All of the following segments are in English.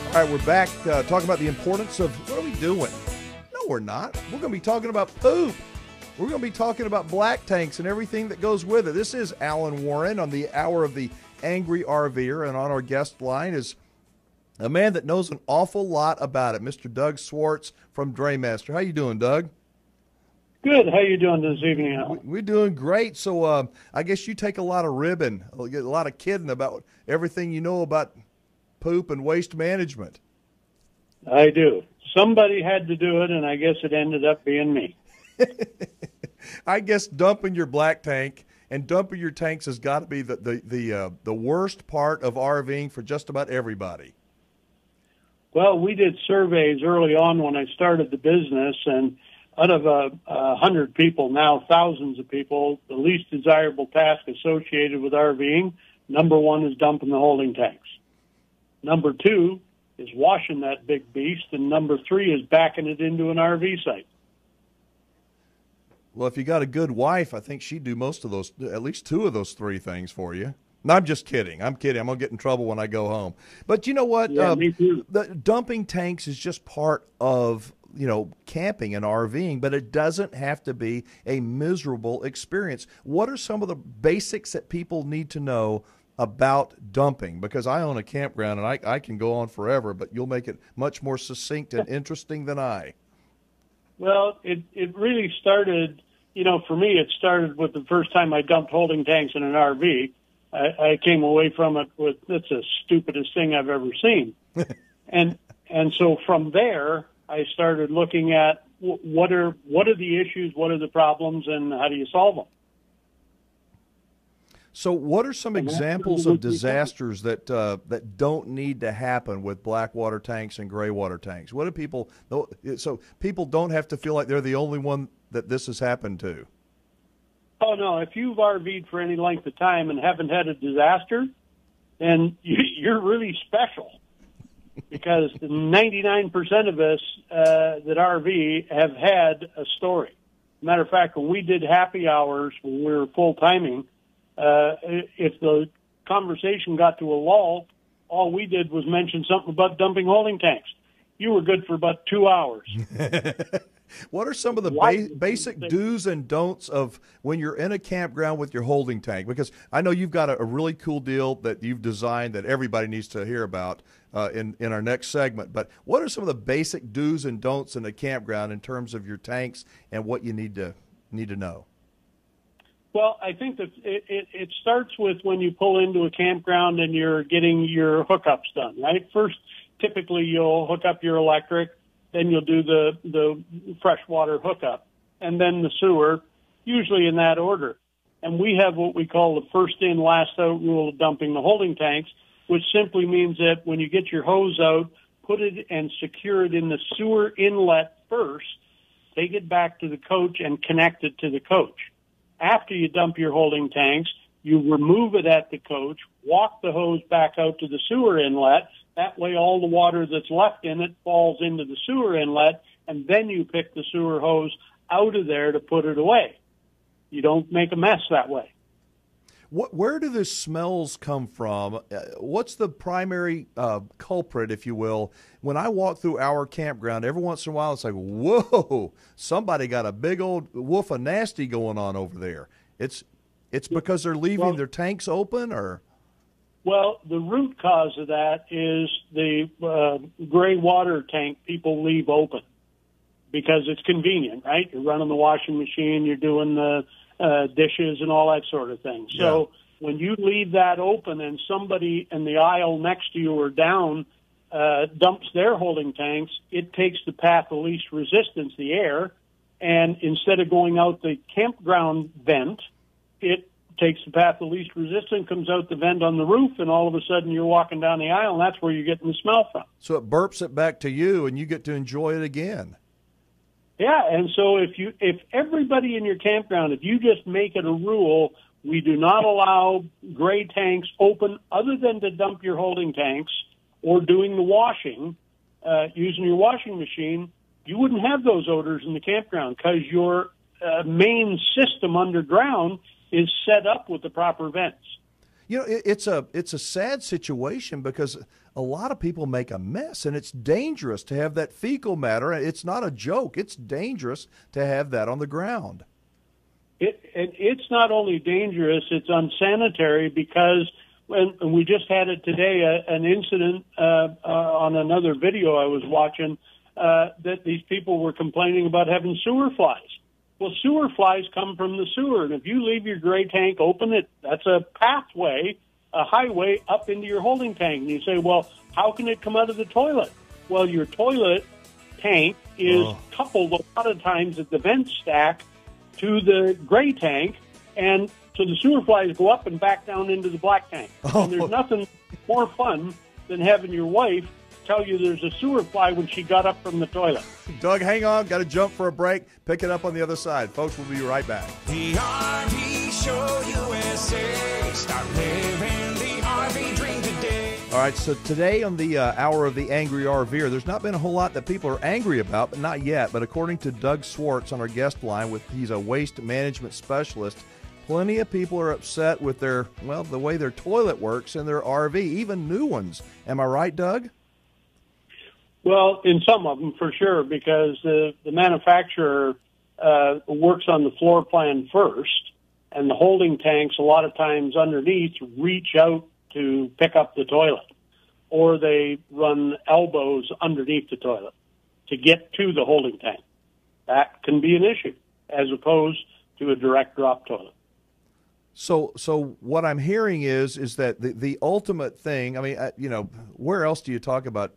All right, we're back talking about the importance of, what are we doing? No, we're not. We're going to be talking about poop. We're going to be talking about black tanks and everything that goes with it. This is Alan Warren on the Hour of the Angry RVer, and on our guest line is a man that knows an awful lot about it, Mr. Doug Swarts from Draymaster. How you doing, Doug? Good. How you doing this evening, Alan? We're doing great. So I guess you take a lot of ribbon, a lot of kidding about everything you know about poop and waste management. I do. Somebody had to do it, and I guess it ended up being me. I guess dumping your black tank and dumping your tanks has got to be the worst part of RVing for just about everybody. Well, we did surveys early on when I started the business, and out of 100 people, now thousands of people, the least desirable task associated with RVing, number one is dumping the holding tanks. Number two is washing that big beast, and number three is backing it into an RV site. Well, if you got a good wife, I think she'd do most of those, at least two of those three things for you. No, I'm just kidding. I'm kidding. I'm going to get in trouble when I go home. But you know what? Yeah, me too. The dumping tanks is just part of, camping and RVing, but it doesn't have to be a miserable experience. What are some of the basics that people need to know about dumping? Because I own a campground, and I can go on forever, but you'll make it much more succinct and interesting than I. Well, it really started, for me, it started with the first time I dumped holding tanks in an RV. I came away from it with, that's the stupidest thing I've ever seen. and so from there, I started looking at what are the issues, what are the problems, and how do you solve them? So what are some examples of disasters that don't need to happen with black water tanks and gray water tanks? What do people know? So people don't have to feel like they're the only one that this has happened to. Oh, no. If you've RV'd for any length of time and haven't had a disaster, then you're really special, because 99% of us that RV have had a story. Matter of fact, when we did happy hours, when we were full-timing, if the conversation got to a lull, all we did was mention something about dumping holding tanks. You were good for about 2 hours. What are some of the basic do's and don'ts of when you're in a campground with your holding tank? Because I know you've got a really cool deal that you've designed that everybody needs to hear about in our next segment. But what are some of the basic do's and don'ts in a campground in terms of your tanks and what you need to know? Well, I think that it starts with when you pull into a campground and you're getting your hookups done, right? First, typically you'll hook up your electric, then you'll do the freshwater hookup, and then the sewer, usually in that order. And we have what we call the first in, last out rule of dumping the holding tanks, which simply means that when you get your hose out, put it and secure it in the sewer inlet first, take it back to the coach and connect it to the coach. After you dump your holding tanks, you remove it at the coach, walk the hose back out to the sewer inlet. That way all the water that's left in it falls into the sewer inlet, and then you pick the sewer hose out of there to put it away. You don't make a mess that way. Where do the smells come from? What's the primary culprit, if you will? When I walk through our campground, every once in a while it's like, whoa, somebody got a big old woof of nasty going on over there. It's because they're leaving their tanks open, or? Well, the root cause of that is the gray water tank people leave open because it's convenient, right? You're running the washing machine, you're doing the dishes and all that sort of thing. So when you leave that open and somebody in the aisle next to you or down dumps their holding tanks, it takes the path of least resistance, the air, and instead of going out the campground vent, it takes the path of least resistance, comes out the vent on the roof, and all of a sudden you're walking down the aisle, and that's where you're getting the smell from. So it burps it back to you, and you get to enjoy it again. Yeah, and so if everybody in your campground, if you just make it a rule, we do not allow gray tanks open other than to dump your holding tanks or doing the washing, using your washing machine, you wouldn't have those odors in the campground because your main system underground is set up with the proper vents. It's a sad situation because a lot of people make a mess, and it's dangerous to have that fecal matter. It's not a joke. It's dangerous to have that on the ground. It's not only dangerous, it's unsanitary because and we just had it today, an incident on another video I was watching that these people were complaining about having sewer flies. Well, sewer flies come from the sewer, and if you leave your gray tank open, that's a pathway, a highway up into your holding tank. And you say, well, how can it come out of the toilet? Well, your toilet tank is coupled a lot of times at the vent stack to the gray tank, and so the sewer flies go up and back down into the black tank. And there's nothing more fun than having your wife tell you there's a sewer fly when she got up from the toilet. Doug, hang on. Got to jump for a break. Pick it up on the other side. Folks, we'll be right back. The RV Show USA. Start living the RV dream today. All right, so today on the hour of the Angry RVer, there's not been a whole lot that people are angry about, but not yet. But according to Doug Swarts on our guest line, he's a waste management specialist, plenty of people are upset with the way their toilet works in their RV, even new ones. Am I right, Doug? Well, in some of them, for sure, because the manufacturer works on the floor plan first, and the holding tanks a lot of times underneath reach out to pick up the toilet, or they run elbows underneath the toilet to get to the holding tank. That can be an issue, as opposed to a direct drop toilet. So what I'm hearing is that the ultimate thing, I mean, where else do you talk about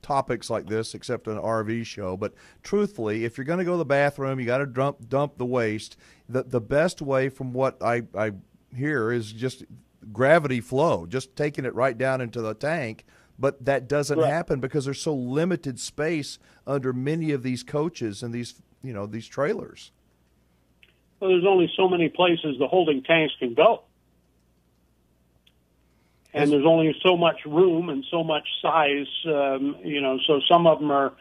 topics like this except an RV show? But truthfully, if you're going to go to the bathroom, you got to dump the waste. The best way, from what I hear, is just gravity flow, just taking it right down into the tank. But that doesn't happen because there's so limited space under many of these coaches and these trailers. Well, there's only so many places the holding tanks can go. And there's only so much room and so much size, so some of them are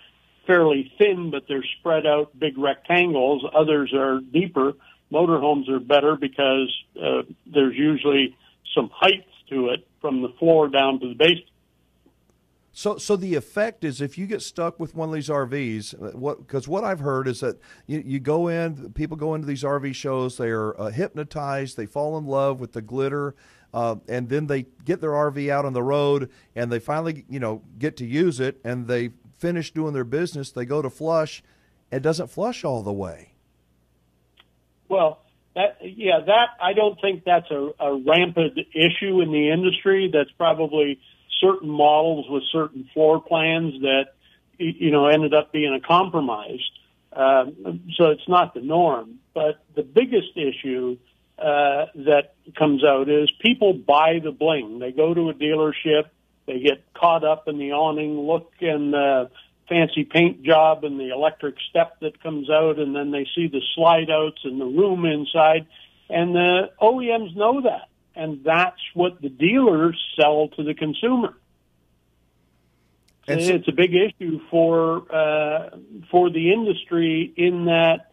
fairly thin, but they're spread out, big rectangles. Others are deeper. Motorhomes are better because there's usually some height to it from the floor down to the base. So the effect is, if you get stuck with one of these RVs, because what I've heard is that you go in, people go into these RV shows, they are hypnotized, they fall in love with the glitter, and then they get their RV out on the road, and they finally, get to use it, and they finish doing their business. They go to flush, it doesn't flush all the way. Well, that I don't think that's a rampant issue in the industry. That's probably certain models with certain floor plans that, ended up being a compromise. So it's not the norm. But the biggest issue that comes out is people buy the bling. They go to a dealership, they get caught up in the awning look and the fancy paint job and the electric step that comes out, and then they see the slide outs and the room inside, and the OEMs know that. And that's what the dealers sell to the consumer. And it's a big issue for the industry, in that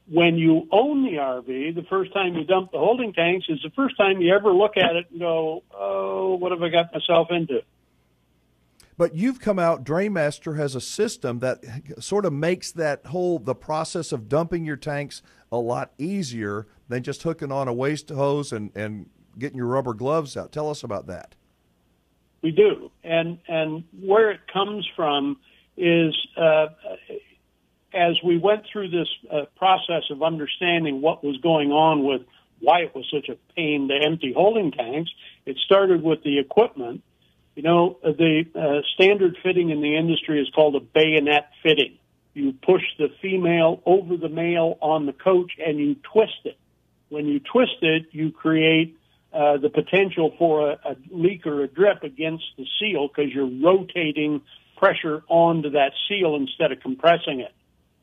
when you own the RV, the first time you dump the holding tanks is the first time you ever look at it and go, oh, what have I got myself into? But you've come out, Drainmaster has a system that sort of makes the process of dumping your tanks a lot easier than just hooking on a waste hose and getting your rubber gloves out. Tell us about that. We do. And where it comes from is as we went through this process of understanding what was going on with why it was such a pain to empty holding tanks, it started with the equipment. The standard fitting in the industry is called a bayonet fitting. You push the female over the male on the coach and you twist it. When you twist it, you create the potential for a leak or a drip against the seal, because you're rotating pressure onto that seal instead of compressing it.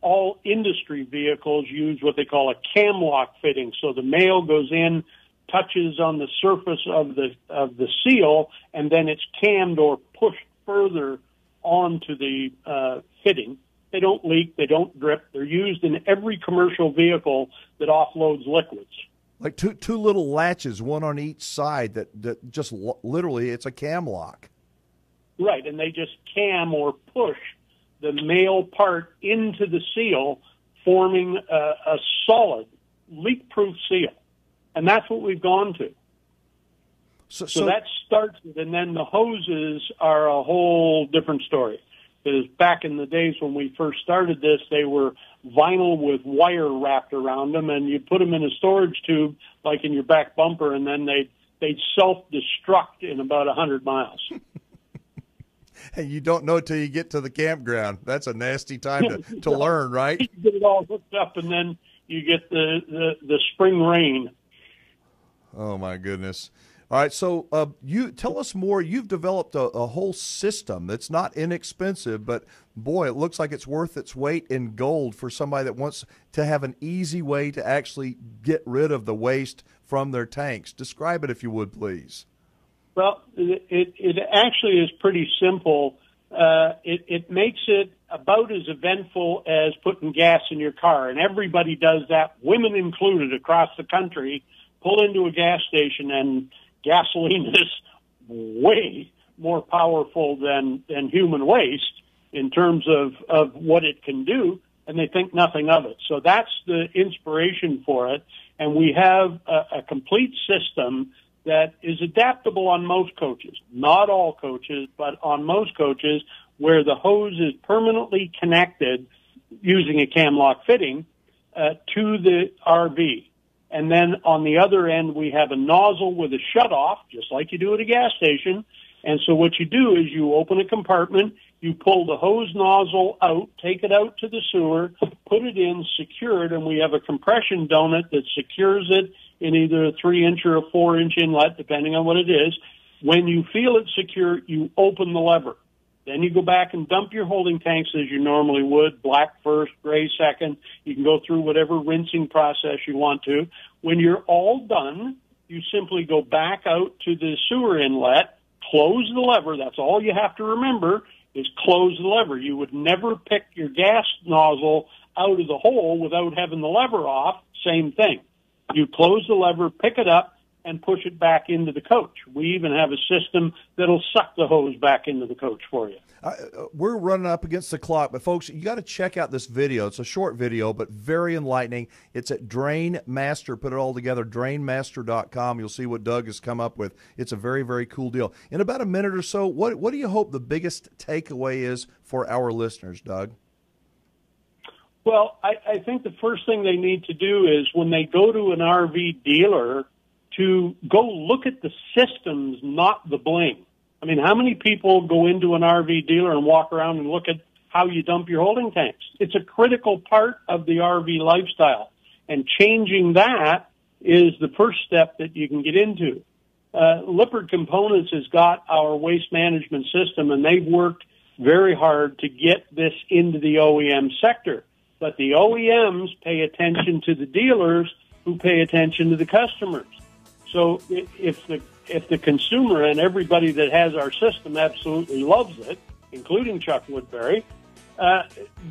All industry vehicles use what they call a cam lock fitting. So the male goes in, touches on the surface of the seal, and then it's cammed or pushed further onto the fitting. They don't leak, they don't drip. They're used in every commercial vehicle that offloads liquids. Like two little latches, one on each side that just literally it's a cam lock. Right, and they just cam or push the male part into the seal, forming a solid, leak-proof seal. And that's what we've gone to. So that starts it, and then the hoses are a whole different story. Because back in the days when we first started this, they were vinyl with wire wrapped around them, and you put them in a storage tube, like in your back bumper, and then they'd self-destruct in about 100 miles. And you don't know till you get to the campground. That's a nasty time to learn, right? You get it all hooked up, and then you get the spring rain. Oh, my goodness. All right, so you tell us more. You've developed a whole system that's not inexpensive, but, boy, it looks like it's worth its weight in gold for somebody that wants to have an easy way to actually get rid of the waste from their tanks. Describe it, if you would, please. Well, it actually is pretty simple. It makes it about as eventful as putting gas in your car, and everybody does that, women included, across the country. Pull into a gas station, and gasoline is way more powerful than human waste in terms of what it can do, and they think nothing of it. So that's the inspiration for it, and we have a complete system that is adaptable on most coaches. Not all coaches, but on most coaches, where the hose is permanently connected using a cam lock fitting to the RV. And then on the other end, we have a nozzle with a shutoff, just like you do at a gas station. And so what you do is you open a compartment, you pull the hose nozzle out, take it out to the sewer, put it in, secure it, and we have a compression donut that secures it in either a 3-inch or a 4-inch inlet, depending on what it is. When you feel it secure, you open the lever. Then you go back and dump your holding tanks as you normally would, black first, gray second. You can go through whatever rinsing process you want to. When you're all done, you simply go back out to the sewer inlet, close the lever. That's all you have to remember is close the lever. You would never pick your gas nozzle out of the hole without having the lever off. Same thing. You close the lever, pick it up, and push it back into the coach. We even have a system that'll suck the hose back into the coach for you. We're running up against the clock, but folks, you got to check out this video. It's a short video, but very enlightening. It's at Drain Master. Put it all together, drainmaster.com. You'll see what Doug has come up with. It's a very, very cool deal. In about a minute or so, what do you hope the biggest takeaway is for our listeners, Doug? Well, I think the first thing they need to do is when they go to an RV dealer to go look at the systems, not the bling. I mean, how many people go into an RV dealer and walk around and look at how you dump your holding tanks? It's a critical part of the RV lifestyle, and changing that is the first step that you can get into. Lippert Components has got our waste management system, and they've worked very hard to get this into the OEM sector. But the OEMs pay attention to the dealers who pay attention to the customers. So if the consumer and everybody that has our system absolutely loves it, including Chuck Woodbury,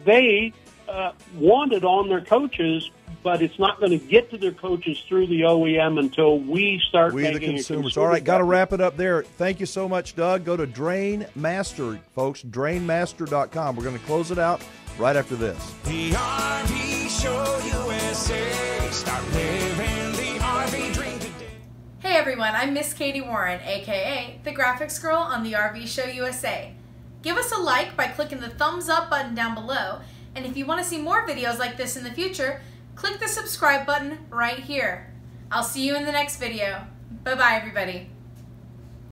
they want it on their coaches, but it's not going to get to their coaches through the OEM until we start making the consumers. All right, got to wrap it up there. Thank you so much, Doug. Go to Drain Master, folks, drainmaster.com. We're going to close it out right after this. The RV Show USA. Start living the RV dream today. Hey everyone, I'm Miss Katie Warren, aka the graphics girl on the RV Show USA. Give us a like by clicking the thumbs up button down below, and if you want to see more videos like this in the future, click the subscribe button right here. I'll see you in the next video. Bye-bye everybody.